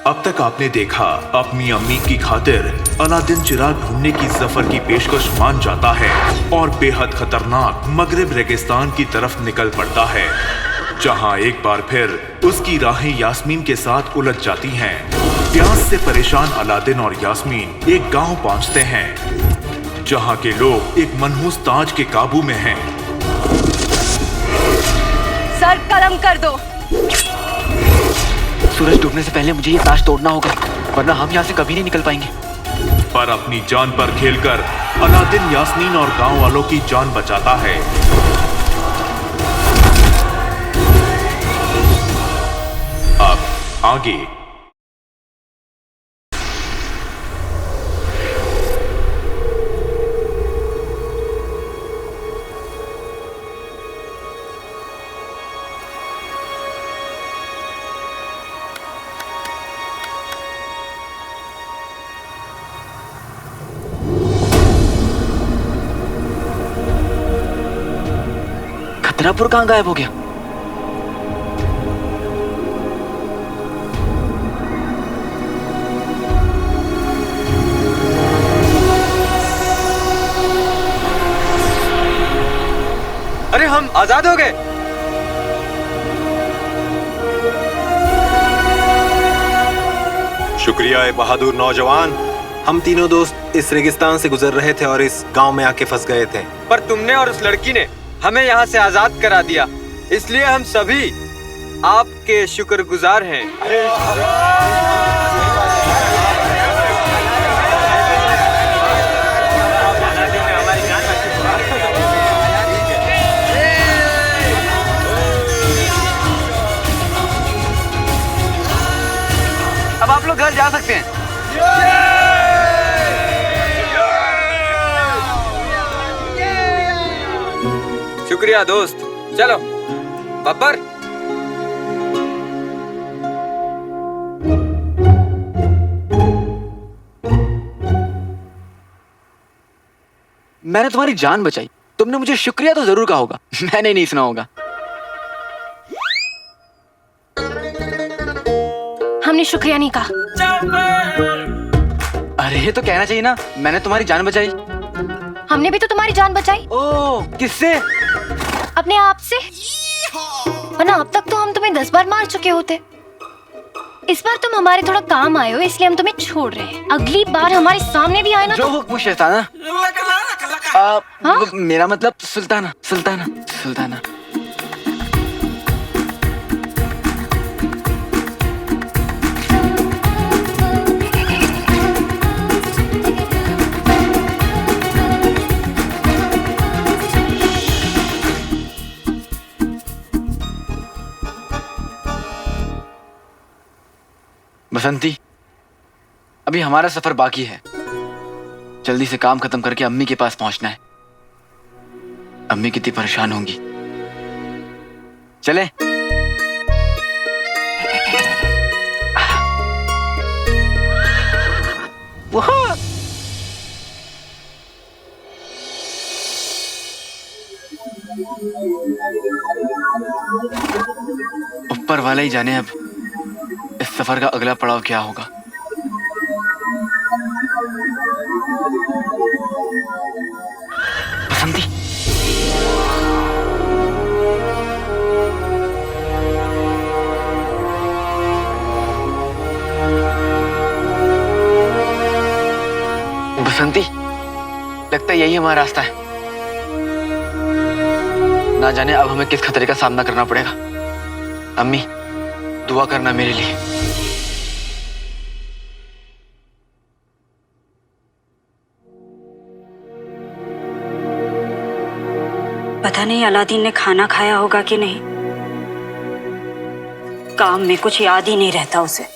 अब तक आपने देखा अपनी अम्मी की खातिर अलादीन चिराग ढूंढने की सफर की पेशकश मान जाता है और बेहद खतरनाक मगरिब रेगिस्तान की तरफ निकल पड़ता है, जहां एक बार फिर उसकी राहें यास्मीन के साथ उलझ जाती हैं। प्यास से परेशान अलादीन और यास्मीन एक गांव पहुंचते हैं, जहां के लोग एक मनहूस ताज के काबू में हैं। सर कलम कर दो। सूरज डूबने से पहले मुझे ये ताज तोड़ना होगा, वरना हम यहाँ से कभी नहीं निकल पाएंगे। पर अपनी जान पर खेलकर अलादीन यास्मीन और गांव वालों की जान बचाता है। अब आगे। खतरापुर कहाँ गायब हो गया? अरे हम आजाद हो गए। शुक्रिया ए बहादुर नौजवान। हम तीनों दोस्त इस रेगिस्तान से गुजर रहे थे और इस गांव में आके फंस गए थे। पर तुमने और उस लड़की ने हमें यहाँ से आजाद करा दिया, इसलिए हम सभी आपके शुक्रगुजार हैं। अब आप लोग घर जा सकते हैं। शुक्रिया दोस्त। चलो बब्बर। मैंने तुम्हारी जान बचाई, तुमने मुझे शुक्रिया तो जरूर कहा होगा, मैंने नहीं सुना होगा। हमने शुक्रिया नहीं कहा। अरे तो कहना चाहिए ना, मैंने तुम्हारी जान बचाई। हमने भी तो तुम्हारी जान बचाई। ओह, किससे? अपने आप से। वरना अब तक तो हम तुम्हें 10 बार मार चुके होते। इस बार तुम हमारे थोड़ा काम आए हो, इसलिए हम तुम्हें छोड़ रहे हैं। अगली बार हमारे सामने भी आए ना जो हुक्म शैताना। मेरा मतलब सुल्ताना, सुल्ताना, सुल्ताना। बसंती, अभी हमारा सफर बाकी है। जल्दी से काम खत्म करके अम्मी के पास पहुंचना है। अम्मी कितनी परेशान होंगी। चले। ऊपर वाला ही जाने अब इस सफर का अगला पड़ाव क्या होगा। बसंती, बसंती, लगता है यही हमारा रास्ता है। ना जाने अब हमें किस खतरे का सामना करना पड़ेगा। अम्मी, दुआ करना मेरे लिए। पता नहीं अलादीन ने खाना खाया होगा कि नहीं। काम में कुछ याद ही नहीं रहता उसे।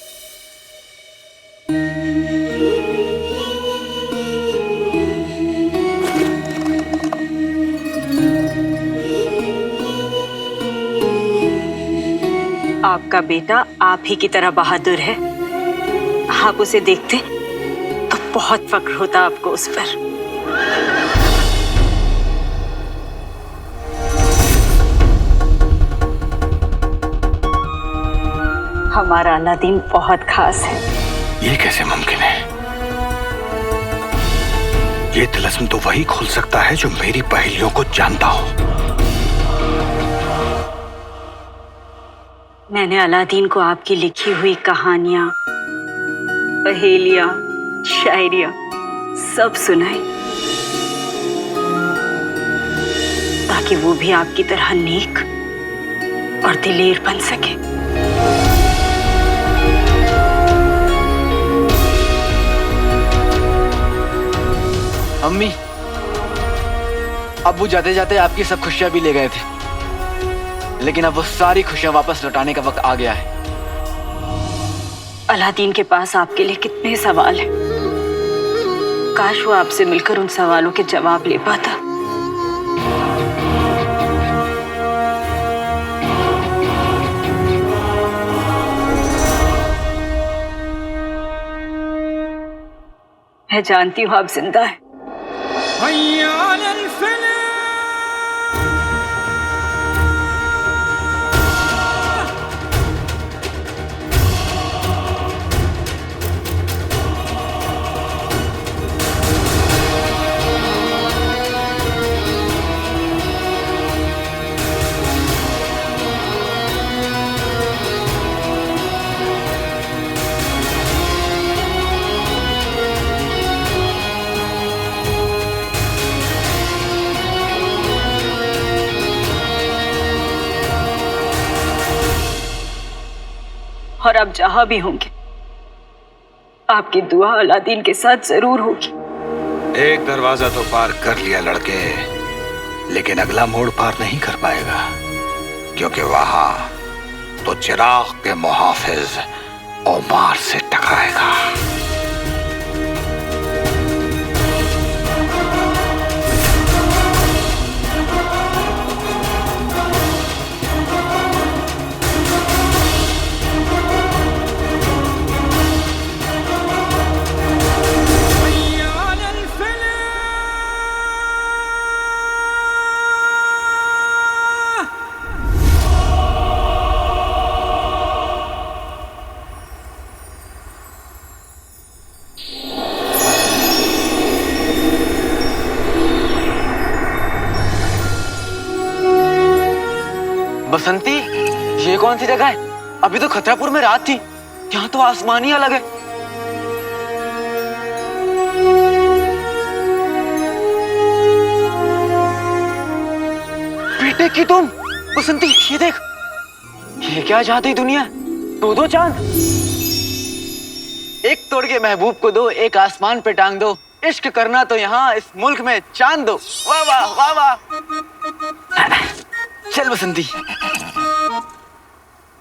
आपका बेटा आप ही की तरह बहादुर है। आप उसे देखते तो बहुत फक्र होता आपको उस पर। हमारा अलादीन बहुत खास है। ये कैसे मुमकिन है? ये तिलस्म तो वही खोल सकता है जो मेरी पहेलियों को जानता हो। मैंने अलादीन को आपकी लिखी हुई कहानियां, पहेलियां, शायरियां सब सुनाई, ताकि वो भी आपकी तरह नेक और दिलेर बन सके। अम्मी, अब्बू जाते जाते आपकी सब खुशियां भी ले गए थे, लेकिन अब वो सारी खुशियां वापस लौटाने का वक्त आ गया है। अलादीन के पास आपके लिए कितने सवाल हैं। काश वो आपसे मिलकर उन सवालों के जवाब ले पाता। मैं जानती हूँ आप जिंदा हैं। और आप जहां भी होंगे, आपकी दुआ अलादीन के साथ जरूर होगी। एक दरवाजा तो पार कर लिया लड़के, लेकिन अगला मोड़ पार नहीं कर पाएगा, क्योंकि वहां तो चिराग के मुहाफिज ओमार से टकराएगा। बसंती, ये कौन सी जगह है? अभी तो खतरापुर में रात थी, यहाँ तो आसमान ही अलग है। बेटे की तुम बसंती, ये देख, ये क्या चाहती दुनिया? दो चांद, एक तोड़ के महबूब को दो, एक आसमान पे टांग दो। इश्क करना तो यहाँ इस मुल्क में चांद दो। वाह वाह वाह वाह। चल बसंती,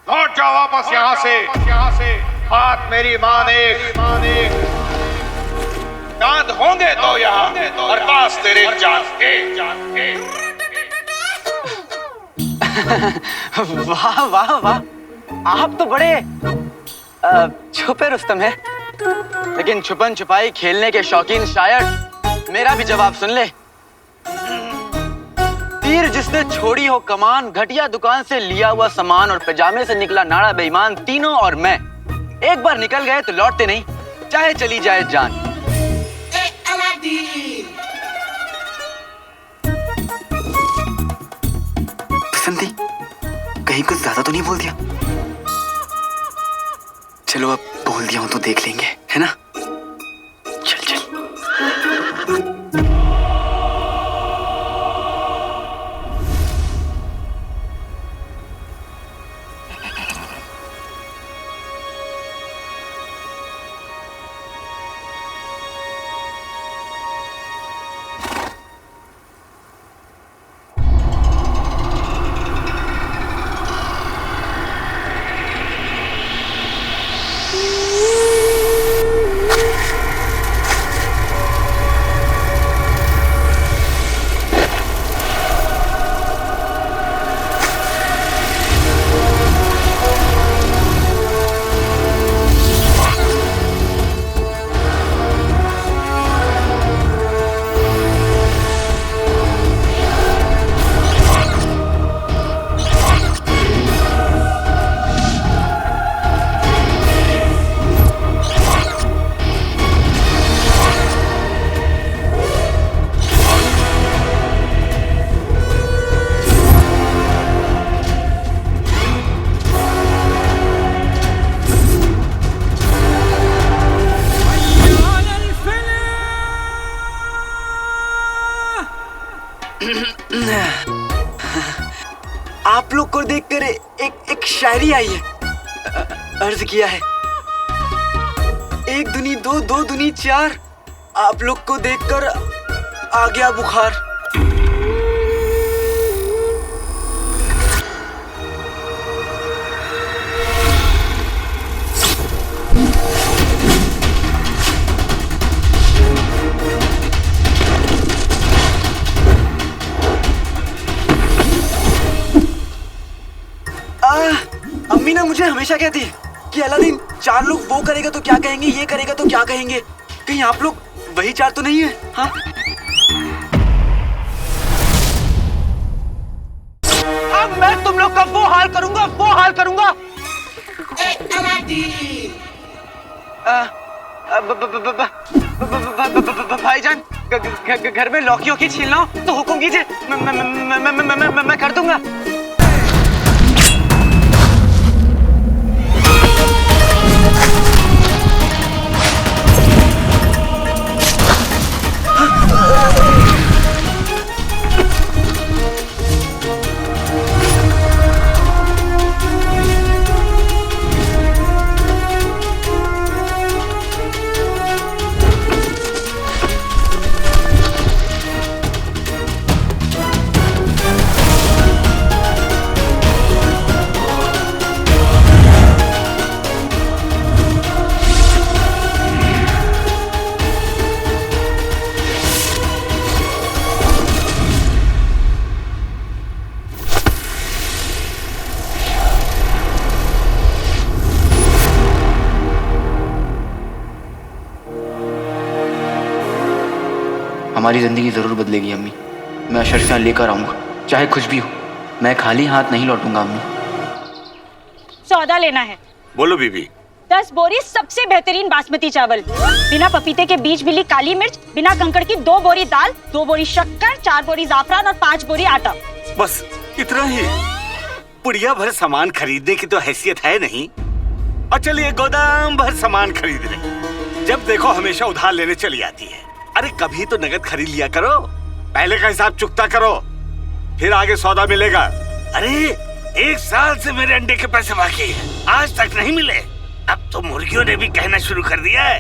लौट जाओ वापस यहाँ से। बात मेरी माने, चांद होंगे तो यहाँ, और पास तेरे चांद के। वाह वाह वाह, आप तो बड़े छुपे रुस्तम है, लेकिन छुपन छुपाई खेलने के शौकीन शायर मेरा भी जवाब सुन ले। तीर जिसने छोड़ी हो कमान, घटिया दुकान से लिया हुआ सामान और पैजामे से निकला नाड़ा बेईमान, तीनों और मैं एक बार निकल गए तो लौटते नहीं, चाहे चली जाए जान। बसंती, कहीं कुछ ज्यादा तो नहीं बोल दिया? चलो अब बोल दिया हूं तो देख लेंगे, है ना? चल चल। आप लोग को देखकर एक शायरी आई है। अर्ज किया है, एक दुनी दो, दो दुनी चार, आप लोग को देखकर आ गया बुखार। अम्मी ना मुझे हमेशा कहती है कि अलादीन, चार लोग वो करेगा तो क्या कहेंगे, ये करेगा तो क्या कहेंगे। कहीं आप लोग वही चार तो नहीं है? हाँ, अब मैं तुम लोग का वो हाल करूंगा, वो हाल करूंगा। भाईजान, घर में लौकी वोकी छीलना हो तो हुक्म कीजिए, मैं कर दूंगा। हमारी जिंदगी जरूर बदलेगी अम्मी। मैं अशरफियाँ लेकर आऊंगा, चाहे कुछ भी हो। मैं खाली हाथ नहीं लौटूंगा अम्मी। सौदा लेना है। बोलो बीबी। 10 बोरी सबसे बेहतरीन बासमती चावल, बिना पपीते के बीज मिली काली मिर्च, बिना कंकड़ की 2 बोरी दाल, 2 बोरी शक्कर, 4 बोरी जाफरान और 5 बोरी आटा। बस इतना ही? पुड़िया भर सामान खरीदने की तो हैसियत है नहीं, और चलिए गोदाम भर सामान खरीद ले। जब देखो हमेशा उधार लेने चली आती है। अरे कभी तो नगद खरीद लिया करो, पहले का हिसाब चुकता करो, फिर आगे सौदा मिलेगा। अरे 1 साल से मेरे अंडे के पैसे बाकी है, आज तक नहीं मिले। अब तो मुर्गियों ने भी कहना शुरू कर दिया है,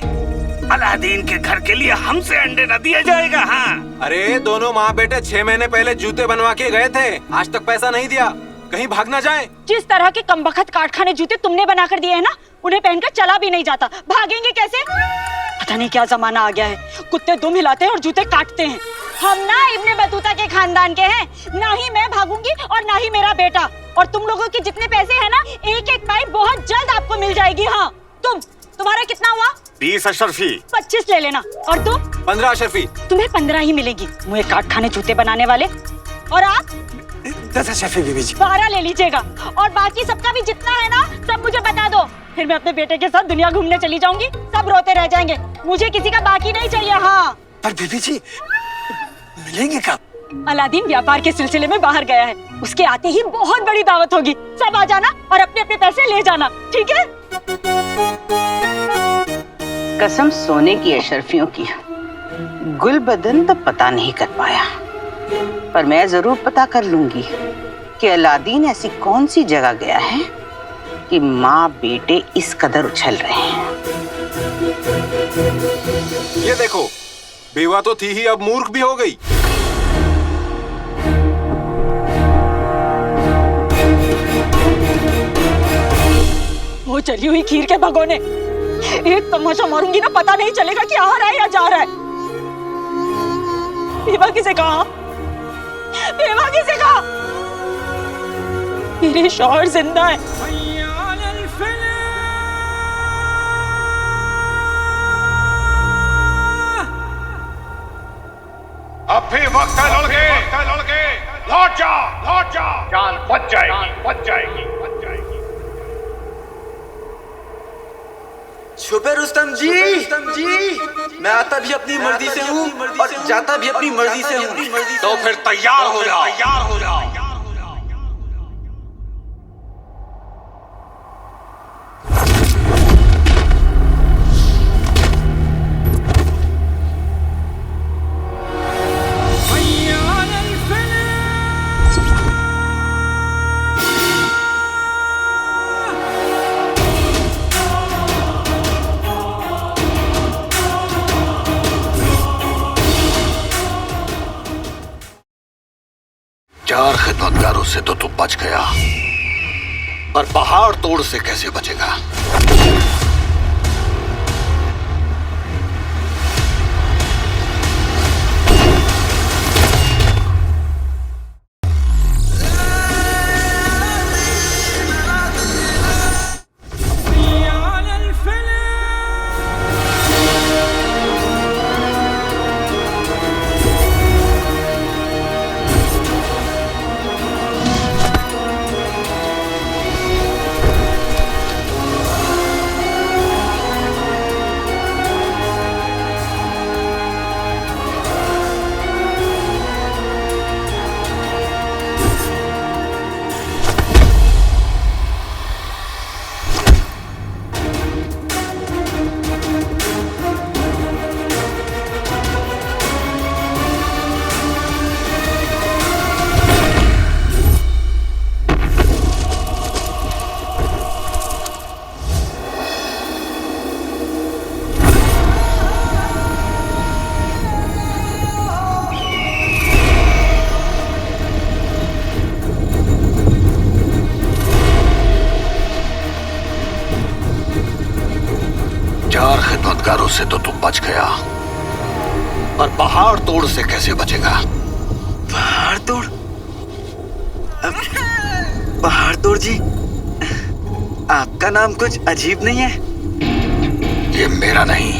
अलादीन के घर के लिए हमसे अंडे न दिया जाएगा। हाँ, अरे दोनों माँ बेटे 6 महीने पहले जूते बनवा के गए थे, आज तक पैसा नहीं दिया, कहीं भाग ना जाए। जिस तरह के कमबख्त कारखाने जूते तुमने बनाकर दिए हैं ना, उन्हें पहनकर चला भी नहीं जाता, भागेंगे कैसे? पता नहीं क्या जमाना आ गया है, कुत्ते दुम हिलाते हैं और जूते काटते हैं। हम ना इब्ने बतूता के खानदान के हैं, ना ही मैं भागूंगी और ना ही मेरा बेटा। और तुम लोगों के जितने पैसे हैं ना, एक एक पाई बहुत जल्द आपको मिल जाएगी। हाँ, तुम्हारा कितना हुआ? 20 अशरफी। 25 ले लेना। और तुम? 15 अशरफी। तुम्हें 15 ही मिलेगी, मुझे काट खाने जूते बनाने वाले। और आप? 10 अशरफी बीबी जी। 12 ले लीजिएगा, और बाकी सबका भी जितना है ना, सब मुझे बता दो। फिर मैं अपने बेटे के साथ दुनिया घूमने चली जाऊंगी, सब रोते रह जाएंगे। मुझे किसी का बाकी नहीं चाहिए। हाँ, पर बीबी जी मिलेंगे कब? अलादीन व्यापार के सिलसिले में बाहर गया है, उसके आते ही बहुत बड़ी दावत होगी। सब आ जाना और अपने अपने पैसे ले जाना, ठीक है? कसम सोने की अशरफियों की, गुलबदन तो पता नहीं कर पाया, पर मैं जरूर पता कर लूंगी कि अलादीन ऐसी कौन सी जगह गया है कि माँ बेटे इस कदर उछल रहे हैं। ये देखो, बेवा तो थी ही, अब मूर्ख भी हो गई। वो चली हुई खीर के भगोने, एक तमाशा मारूंगी ना, पता नहीं चलेगा कि आ रहा है या जा रहा है। बेवा किसे कहा? बेवा किसे कहा? मेरे शौहर जिंदा है। अब भी वक्त है लड़के, लौट जा, जान बच जाएगी। छुपे रुस्तम जी, मैं आता भी अपनी मर्जी से हूँ और जाता भी अपनी मर्जी से हूँ। तो फिर तैयार हो जाओ। बच गया, पर पहाड़ तोड़ से कैसे बचेगा? चार खिदमतगारों से तो तुम बच गया, पर पहाड़ तोड़ से कैसे बचेगा? पहाड़ तोड़? पहाड़ तोड़ जी, आपका नाम कुछ अजीब नहीं है? ये मेरा नहीं,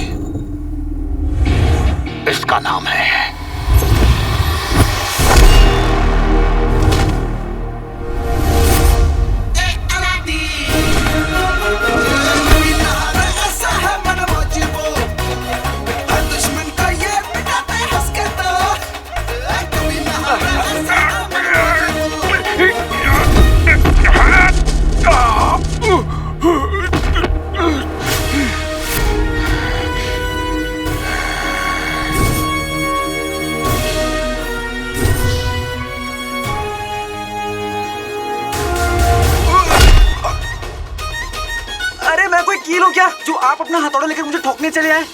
इसका नाम है। कील हो क्या जो आप अपना हथौड़ा लेकर मुझे ठोकने चले आए?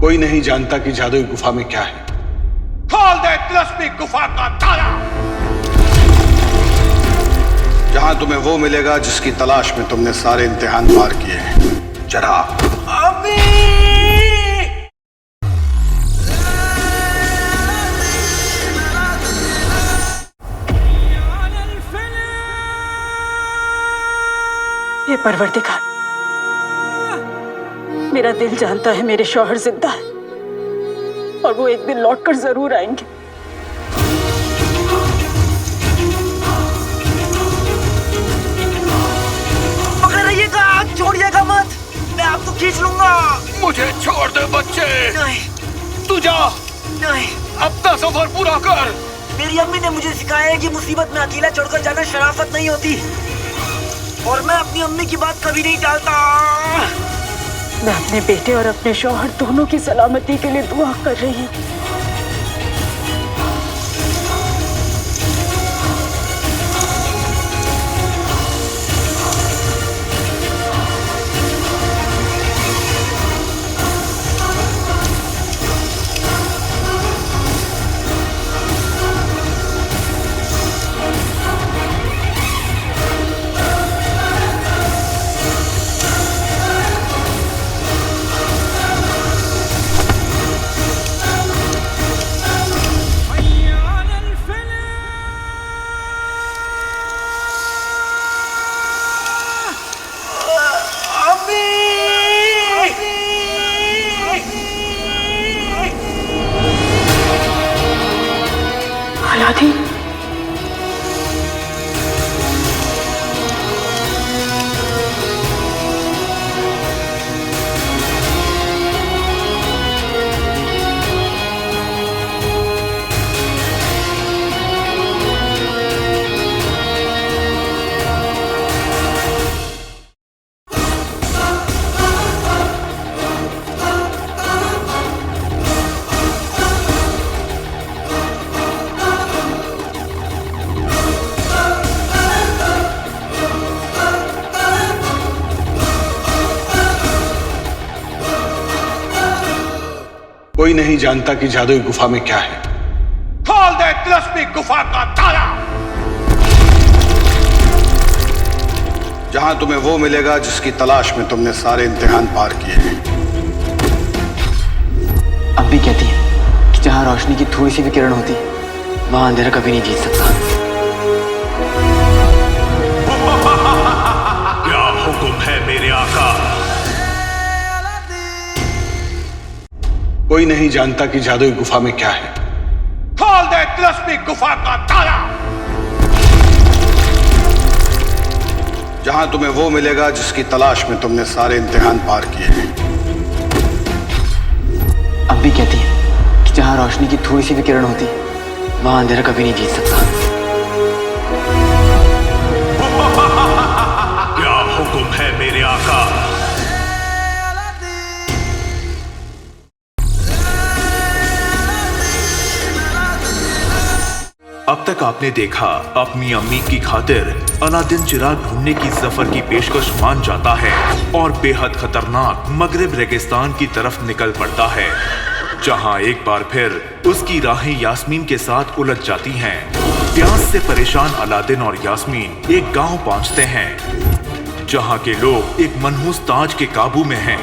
कोई नहीं जानता कि जादुई गुफा में क्या है। खोल दे तिलस्मी गुफा का ताला। जहां तुम्हें वो मिलेगा जिसकी तलाश में तुमने सारे इम्तिहान पार किए हैं। चिराग। हे परवरदिगार, मेरा दिल जानता है मेरे शौहर जिंदा है और वो एक दिन लौटकर जरूर आएंगे। पकड़े रहिएगा, छोड़िएगा मत, मैं आपको खींच लूंगा। मुझे छोड़ दे बच्चे। नहीं, तू जा। नहीं, अपना सफर पूरा कर। मेरी अम्मी ने मुझे सिखाया है कि मुसीबत में अकेला छोड़कर जाना शराफत नहीं होती, और मैं अपनी अम्मी की बात कभी नहीं टालता। मैं अपने बेटे और अपने शौहर दोनों की सलामती के लिए दुआ कर रही हूँ। दादी, कोई नहीं जानता कि जादुई गुफा में क्या है। खोल दे तिलस्मी गुफा का ताला। जहां तुम्हें वो मिलेगा जिसकी तलाश में तुमने सारे इम्तिहान पार किए हैं। अम्मी कहती है कि जहां रोशनी की थोड़ी सी भी किरण होती वहां अंधेरा कभी नहीं जीत सकता। क्या हुक्म है मेरे आका? कोई नहीं जानता कि जादुई गुफा में क्या है। खोल दे तिलस्मी गुफा का ताला। जहां तुम्हें वो मिलेगा जिसकी तलाश में तुमने सारे इम्तिहान पार किए हैं। अम्मी कहती है कि जहां रोशनी की थोड़ी सी भी किरण होती वहां अंधेरा कभी नहीं जीत सकता। क्या हुक्म है मेरे आका? अब तक आपने देखा अपनी अम्मी की खातिर अलादीन चिराग ढूंढने की सफर की पेशकश मान जाता है और बेहद खतरनाक मगरिब रेगिस्तान की तरफ निकल पड़ता है, जहां एक बार फिर उसकी राहें यास्मीन के साथ उलझ जाती हैं। प्यास से परेशान अलादीन और यास्मीन एक गांव पहुंचते हैं, जहां के लोग एक मनहूस ताज के काबू में हैं।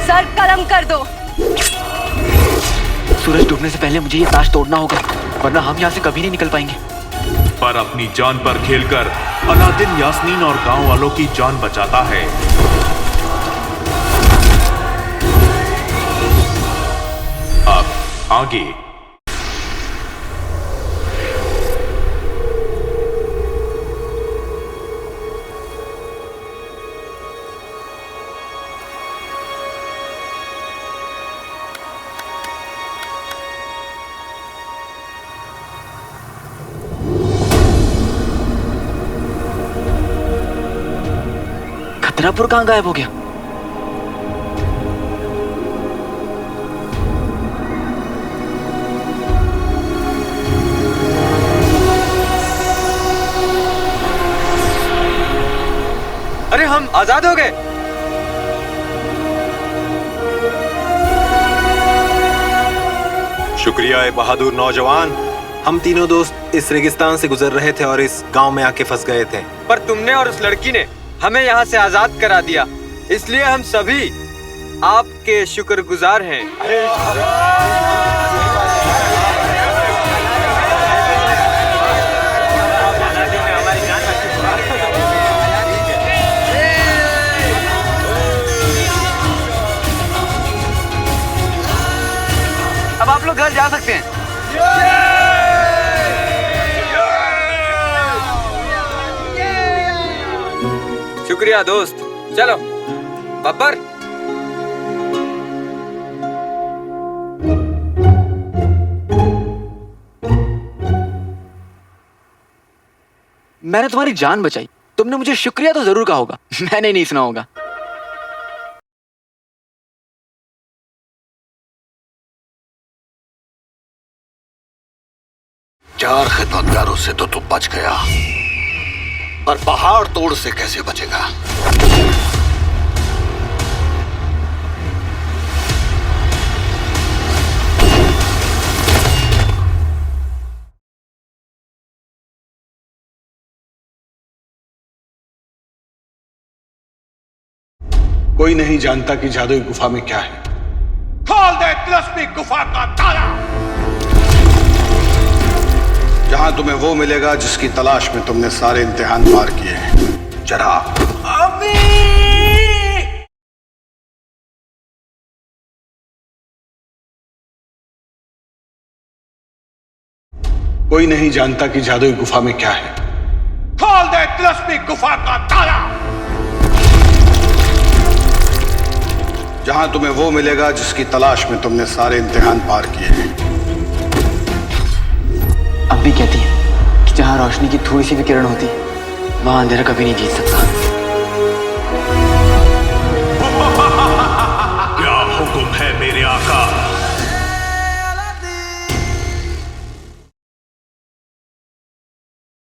सर कलम कर दो। सूरज डूबने से पहले मुझे ये ताज तोड़ना होगा, वरना हम यहाँ से कभी नहीं निकल पाएंगे। पर अपनी जान पर खेलकर अलादीन यास्मीन और गांव वालों की जान बचाता है। अब आगे। खतरापुर कहाँ गायब हो गया? अरे हम आजाद हो गए। शुक्रिया ए बहादुर नौजवान। हम तीनों दोस्त इस रेगिस्तान से गुजर रहे थे और इस गांव में आके फंस गए थे। पर तुमने और उस लड़की ने हमें यहाँ से आजाद करा दिया, इसलिए हम सभी आपके शुक्रगुजार हैं। अब आप लोग घर जा सकते हैं। शुक्रिया दोस्त। चलो बब्बर। मैंने तुम्हारी जान बचाई, तुमने मुझे शुक्रिया तो जरूर कहा होगा, मैंने नहीं सुना होगा। चार खिदमतगारों से तो तू बच गया, पर पहाड़ तोड़ से कैसे बचेगा? कोई नहीं जानता कि जादुई गुफा में क्या है। खोल दे तिलस्मी गुफा का ताला। जहां तुम्हें वो मिलेगा जिसकी तलाश में तुमने सारे इम्तिहान पार किए हैं। चिराग। कोई नहीं जानता कि जादुई गुफा में क्या है। खोल दे तिलस्मी गुफा का ताला। जहां तुम्हें वो मिलेगा जिसकी तलाश में तुमने सारे इम्तिहान पार किए हैं। अम्मी कहती है कि जहां रोशनी की थोड़ी सी भी किरण होती वहां अंधेरा कभी नहीं जीत सकता।